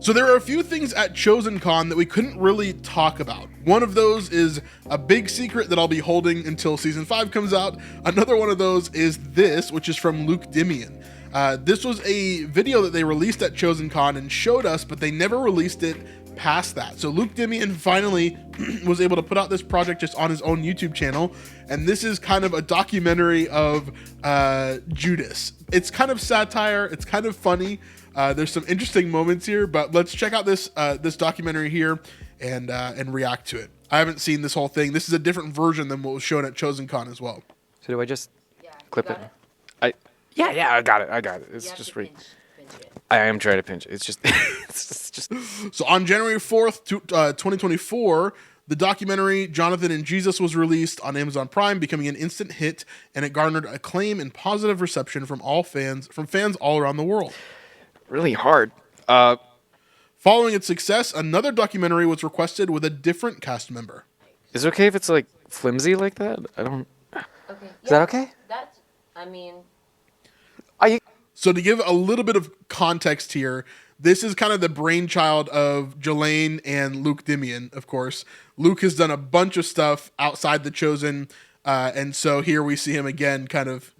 So there are a few things at ChosenCon that we couldn't really talk about. One of those is a big secret that I'll be holding until season 5 comes out. Another one of those is this, which is from Luke Dimyan. This was a video that they released at ChosenCon and showed us, but they never released it past that. So Luke Dimyan finally was able to put out this project just on his own YouTube channel, and this is kind of a documentary of Judas. It's kind of satire, it's kind of funny. There's some interesting moments here, but let's check out this this documentary here and react to it. I haven't seen this whole thing. This is a different version than what was shown at ChosenCon as well. So do I just clip it? Yeah, I got it. It's just pinch it. I am trying to pinch it. It's just, it's just. So on January 4th, 2024, the documentary Jonathan and Jesus was released on Amazon Prime, becoming an instant hit, and it garnered acclaim and positive reception from fans all around the world. Really hard. Following its success, another documentary was requested with a different cast member. Is it okay if it's like flimsy like that? I don't. Okay. Is that okay? That's. I mean. So to give a little bit of context here, this is kind of the brainchild of Jelaine and Luke Dimyan, of course. Luke has done a bunch of stuff outside the Chosen, and so here we see him again kind of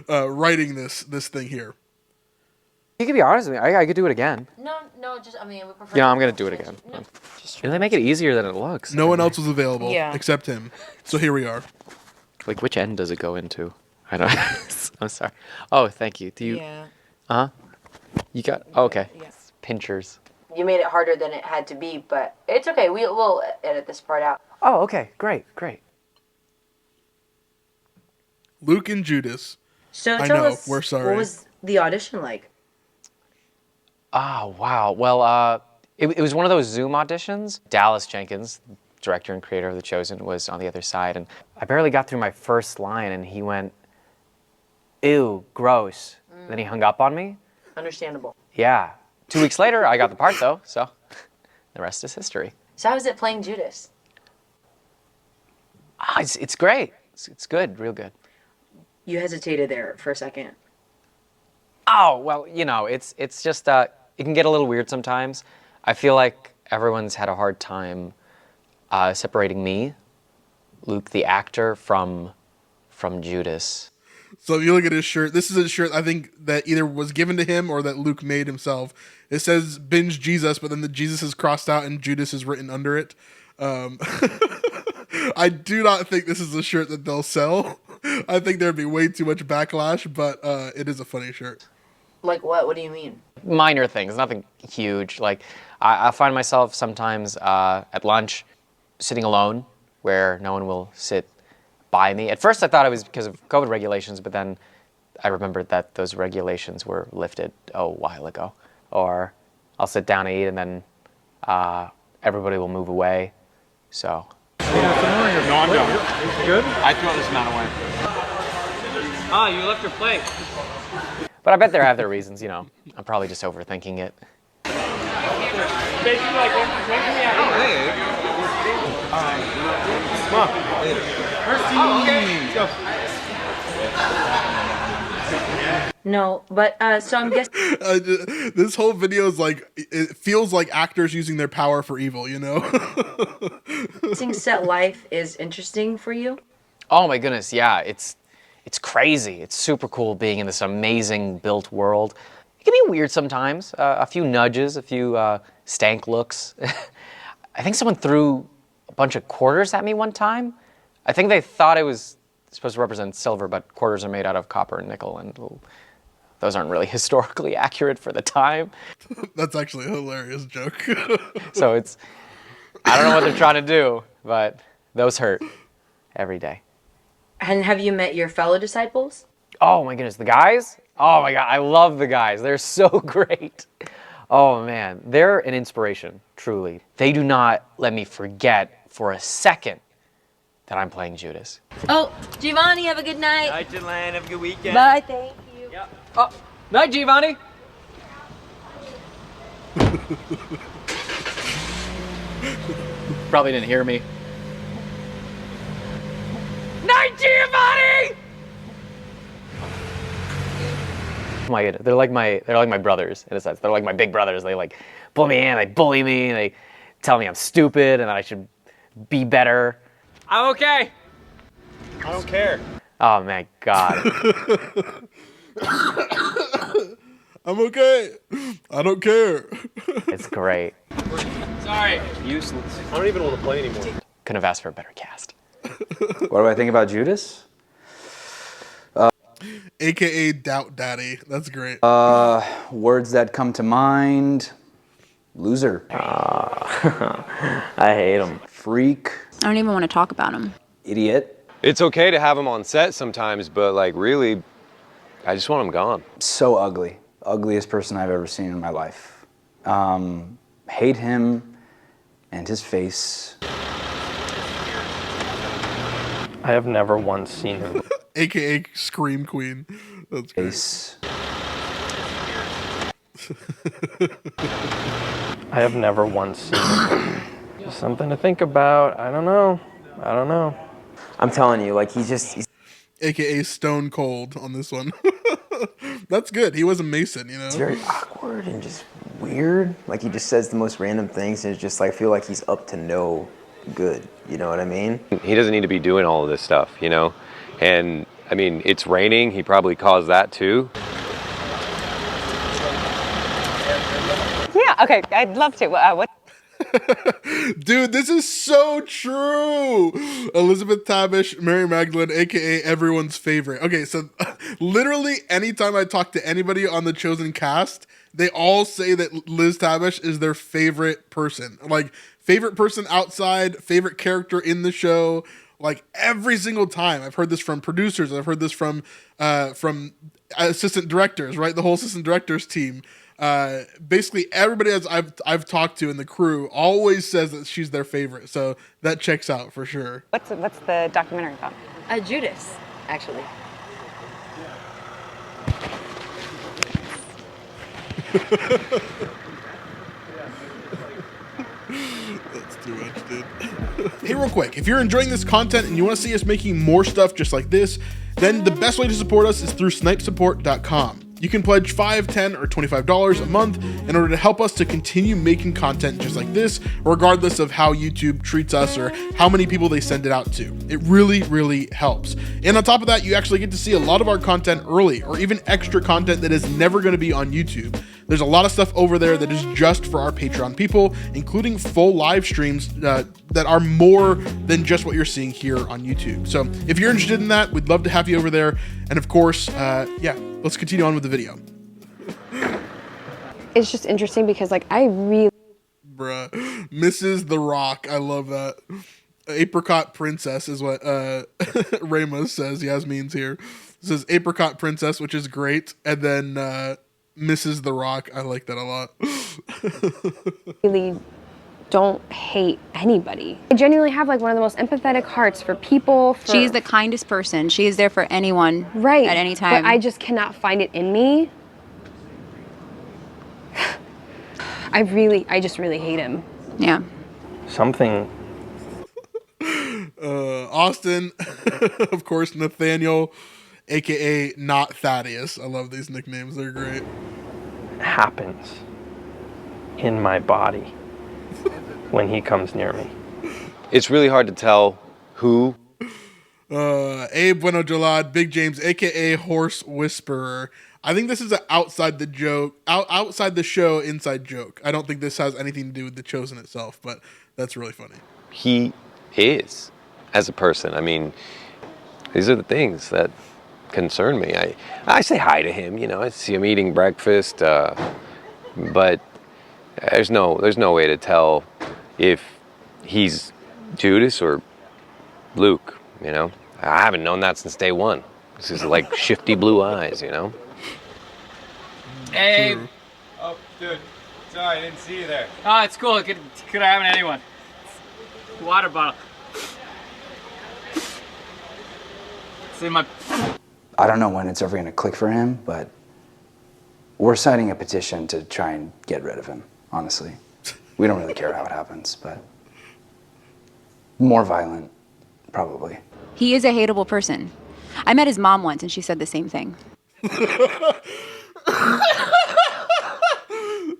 writing this thing here. You could be honest with me. I could do it again. No, just, I mean, we prefer... Yeah, I'm going to do it again. No. They make it easier than it looks. No one else was available except him. So here we are. Like, which end does it go into? I don't I'm sorry. Oh, thank you. Do you... Yeah. Uh-huh. You got... Oh, okay. Yes. Pinchers. You made it harder than it had to be, but it's okay. We'll edit this part out. Oh, okay. Great. Luke and Judas. So I tell know, us, we're sorry. what was the audition like? Oh, wow. Well, it was one of those Zoom auditions. Dallas Jenkins, director and creator of The Chosen, was on the other side, and I barely got through my first line, and he went, "Ew, gross." Then he hung up on me. Understandable. Yeah. 2 weeks later, I got the part, though, so the rest is history. So how is it playing Judas? It's great. It's good, real good. You hesitated there for a second. Oh, well, you know, it's just, it can get a little weird sometimes. I feel like everyone's had a hard time separating me, Luke the actor, from Judas. So if you look at his shirt, this is a shirt I think that either was given to him or that Luke made himself. It says binge Jesus, but then the Jesus is crossed out and Judas is written under it. I do not think this is a shirt that they'll sell. I think there'd be way too much backlash, but it is a funny shirt. Like what? What do you mean? Minor things, nothing huge. Like, I find myself sometimes at lunch sitting alone where no one will sit by me. At first I thought it was because of COVID regulations, but then I remembered that those regulations were lifted a while ago. Or I'll sit down and eat and then everybody will move away. So. No, I'm done. Good? I throw this amount away. Ah, you left your plate. But I bet they have their reasons, you know. I'm probably just overthinking it. Basically, like, when can we have come on. Mercy. Oh, okay. Let's go. No, but so I'm guessing... This whole video is like, it feels like actors using their power for evil, you know? Set life is interesting for you? Oh my goodness, yeah. It's crazy. It's super cool being in this amazing built world. It can be weird sometimes. A few nudges, a few stank looks. I think someone threw a bunch of quarters at me one time. I think they thought it was supposed to represent silver, but quarters are made out of copper and nickel, and those aren't really historically accurate for the time. That's actually a hilarious joke. So I don't know what they're trying to do, but those hurt every day. And have you met your fellow disciples? Oh my goodness, the guys? Oh my God, I love the guys. They're so great. Oh man, they're an inspiration, truly. They do not let me forget for a second that I'm playing Judas. Oh, Giovanni, have a good night. Night, Jelaine. Have a good weekend. Bye, thank you. Yep. Oh, night, Giovanni. Probably didn't hear me. Night, Giovanni! they're like my brothers in a sense. They're like my big brothers. They like pull me in, they bully me, they tell me I'm stupid and that I should be better. I'm okay. I don't care. Oh my God. I'm okay. I don't care. It's great. Sorry. Useless. I don't even want to play anymore. Couldn't have asked for a better cast. What do I think about Judas? AKA Doubt Daddy. That's great. Words that come to mind. Loser. I hate him. Freak. I don't even want to talk about him. Idiot. It's okay to have him on set sometimes, but like really, I just want him gone. So ugly. Ugliest person I've ever seen in my life. Hate him and his face. I have never once seen him. AKA Scream Queen. That's great. Face. I have never once seen him. Just something to think about. I don't know. I'm telling you, like he's AKA Stone Cold on this one. That's good. He was a Mason, you know? very awkward and just weird. Like he just says the most random things and it's just like I feel like he's up to no good. You know what I mean? He doesn't need to be doing all of this stuff, you know? And I mean, it's raining. He probably caused that too. Yeah, okay, I'd love to. What? Dude, this is so true. Elizabeth Tabish, Mary Magdalene, aka everyone's favorite. Okay, so literally anytime I talk to anybody on the Chosen cast, they all say that Liz Tabish is their favorite person. Like favorite person outside, favorite character in the show. Like every single time. I've heard this from producers. I've heard this from assistant directors, right? The whole assistant directors team. Basically everybody as I've talked to in the crew always says that she's their favorite. So that checks out for sure. What's the documentary about? Judas, actually. That's too much, dude. Hey, real quick, if you're enjoying this content and you want to see us making more stuff just like this, then the best way to support us is through snipesupport.com. You can pledge $5, $10, or $25 a month in order to help us to continue making content just like this, regardless of how YouTube treats us or how many people they send it out to. It really, really helps. And on top of that, you actually get to see a lot of our content early, or even extra content that is never going to be on YouTube. There's a lot of stuff over there that is just for our Patreon people, including full live streams that are more than just what you're seeing here on YouTube. So if you're interested in that, we'd love to have you over there. And of course, yeah, let's continue on with the video. It's just interesting because, like, I really... Bruh. Mrs. The Rock. I love that. Apricot Princess is what Ramos says. Yasmin's here. It says Apricot Princess, which is great. And then Mrs. The Rock. I like that a lot. really don't hate anybody. I genuinely have like one of the most empathetic hearts for people. She's the kindest person. She is there for anyone, right, at any time. But I just cannot find it in me. I just really hate him. Yeah. Something. Austin, of course, Nathaniel, aka not Thaddeus. I love these nicknames. They're great. Happens in my body when he comes near me. It's really hard to tell who. Abe Bueno Jalad, Big James, aka Horse Whisperer. I think this is an outside the joke, outside the show, inside joke. I don't think this has anything to do with The Chosen itself, but that's really funny. He is as a person. I mean, these are the things that concern me. I say hi to him, you know, I see him eating breakfast, but there's no way to tell if he's Judas or Luke, you know. I haven't known that since day one. This is like shifty blue eyes, you know. Hey. Oh, dude. Sorry, I didn't see you there. Oh, it's cool. Could have happened to anyone. Water bottle. It's in my... I don't know when it's ever going to click for him, but we're signing a petition to try and get rid of him, honestly. We don't really care how it happens, but more violent, probably. He is a hateable person. I met his mom once and she said the same thing.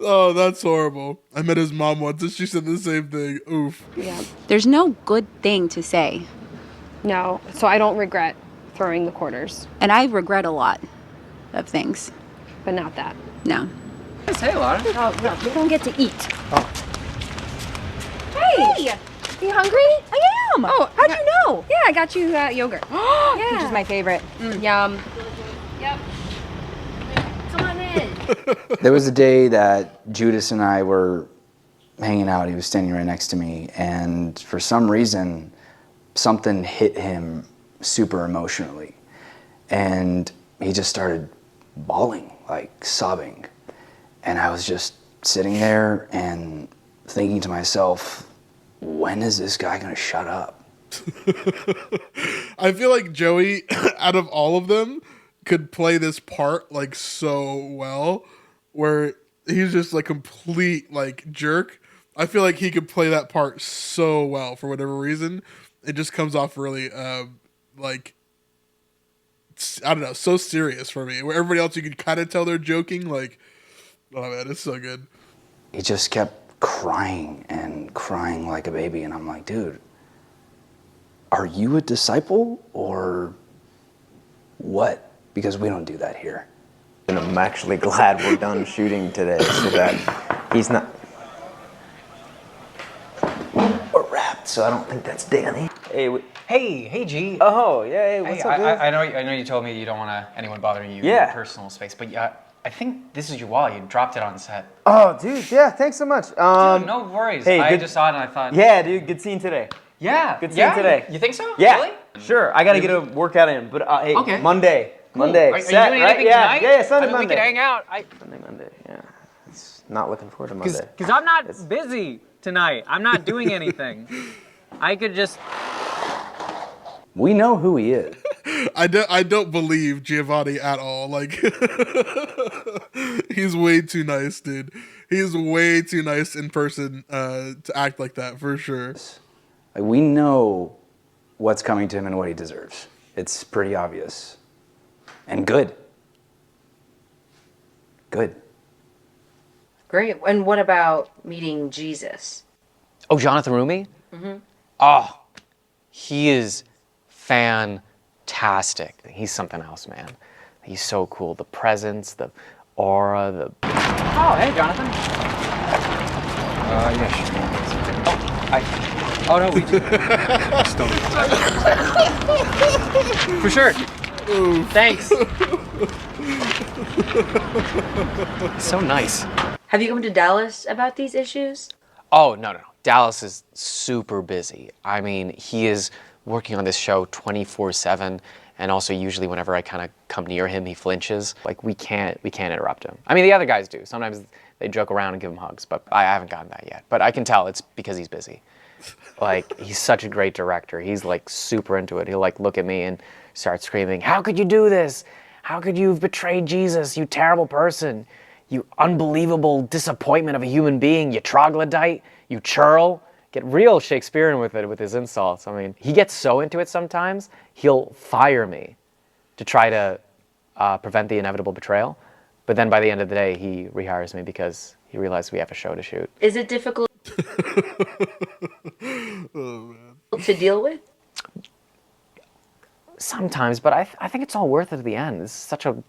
Oh, that's horrible. I met his mom once and she said the same thing. Oof. Yeah. There's no good thing to say. No, so I don't regret throwing the quarters, And I regret a lot of things. but not that. No. Hey, Laura. Oh, no, you don't get to eat. Oh. Hey! You hungry? I am! Oh, How'd you know? Yeah, I got you yogurt. Yeah. Which is my favorite. Yum. Yep. Come on in. There was a day that Judas and I were hanging out. He was standing right next to me, and for some reason, something hit him super emotionally. And he just started bawling, like sobbing. And I was just sitting there and thinking to myself, when is this guy gonna shut up? I feel like Joey, out of all of them, could play this part like so well, where he's just like complete like jerk. I feel like he could play that part so well for whatever reason. It just comes off really like, I don't know, so serious for me. Where everybody else you can kind of tell they're joking. Like, oh man, it's so good. He just kept crying and crying like a baby, and I'm like, dude, are you a disciple or what? Because we don't do that here. And I'm actually glad we're done shooting today so that he's not. We're wrapped, so I don't think that's Danny. Hey, G. Oh, yeah, hey, what's Hey, up, dude? I know you told me you don't want anyone bothering you in Yeah. your personal space, but I think this is your wallet. You dropped it on set. Oh, dude, yeah, thanks so much. Dude, no worries. Hey, I good- just saw it and I thought. Yeah, dude, good scene today. Yeah. Good scene today. You think so? Yeah, Really? sure. I gotta get a workout in, but hey, Okay. Monday. Cool. Monday. Are you Set, doing right? anything Yeah, tonight? yeah, Sunday, I mean, Monday. we could hang out. Monday, yeah. It's not looking forward to Monday. Because I'm not busy tonight. I'm not doing anything. I could just. We know who he is. I don't believe Giovanni at all. Like, he's way too nice, dude. He's way too nice in person to act like that, for sure. Like, we know what's coming to him and what he deserves. It's pretty obvious. And good. Good. Great. And what about meeting Jesus? Oh, Jonathan Rumi? Mm-hmm. Oh, he is fantastic. He's something else, man. He's so cool. The presence, the aura, the... Oh, hey, Jonathan. Yeah, sure. Oh, no, we still For sure. Thanks. So nice. Have you come to Dallas about these issues? Oh, no. Dallas is super busy. I mean, he is working on this show 24/7, and also usually whenever I kind of come near him, he flinches. Like, we can't interrupt him. I mean, the other guys do. Sometimes they joke around and give him hugs, but I haven't gotten that yet. But I can tell it's because he's busy. Like, he's such a great director. He's like super into it. He'll like look at me and start screaming, "How could you do this? How could you have betrayed Jesus, you terrible person? You unbelievable disappointment of a human being, you troglodyte, you churl." Get real Shakespearean with it, with his insults. I mean, he gets so into it sometimes, he'll fire me to try to prevent the inevitable betrayal. But then by the end of the day, he rehires me because he realized we have a show to shoot. Is it difficult to deal with? Sometimes, but I think it's all worth it at the end. This is such an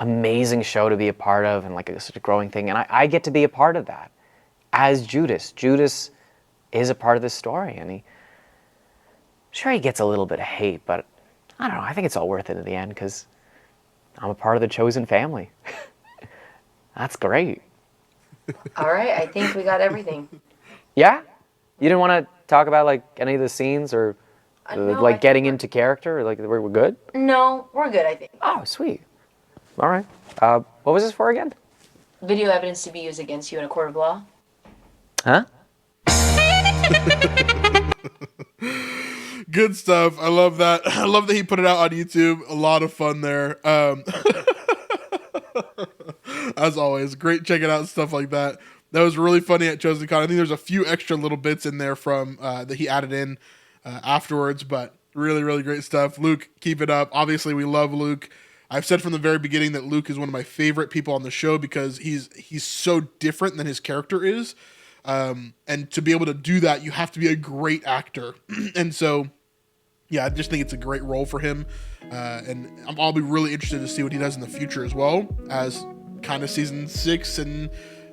amazing show to be a part of, and like such a growing thing. And I get to be a part of that as Judas. Judas is a part of this story, and he gets a little bit of hate, but I don't know. I think it's all worth it in the end because I'm a part of the chosen family. That's great. All right, I think we got everything. Yeah? You didn't want to talk about like any of the scenes or No, like getting into character? Or, like we're good? No, we're good, I think. Oh, sweet. All right. What was this for again? Video evidence to be used against you in a court of law. Huh? Good stuff. I love that. I love that he put it out on YouTube. A lot of fun there. As always, great checking out stuff like that. That was really funny at Chosen Con. I think there's a few extra little bits in there from that he added in afterwards, but really, really great stuff. Luke, keep it up. Obviously, we love Luke. I've said from the very beginning that Luke is one of my favorite people on the show because he's so different than his character is. And to be able to do that, you have to be a great actor. And so, yeah, I just think it's a great role for him. And I'll be really interested to see what he does in the future as well, as kind of season 6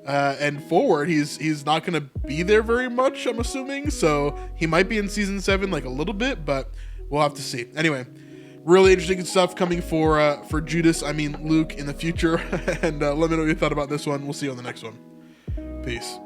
and forward. He's not going to be there very much, I'm assuming. So he might be in season 7 like a little bit, but we'll have to see. Anyway, really interesting stuff coming for Judas, Luke in the future. And let me know what you thought about this one. We'll see you on the next one. Peace.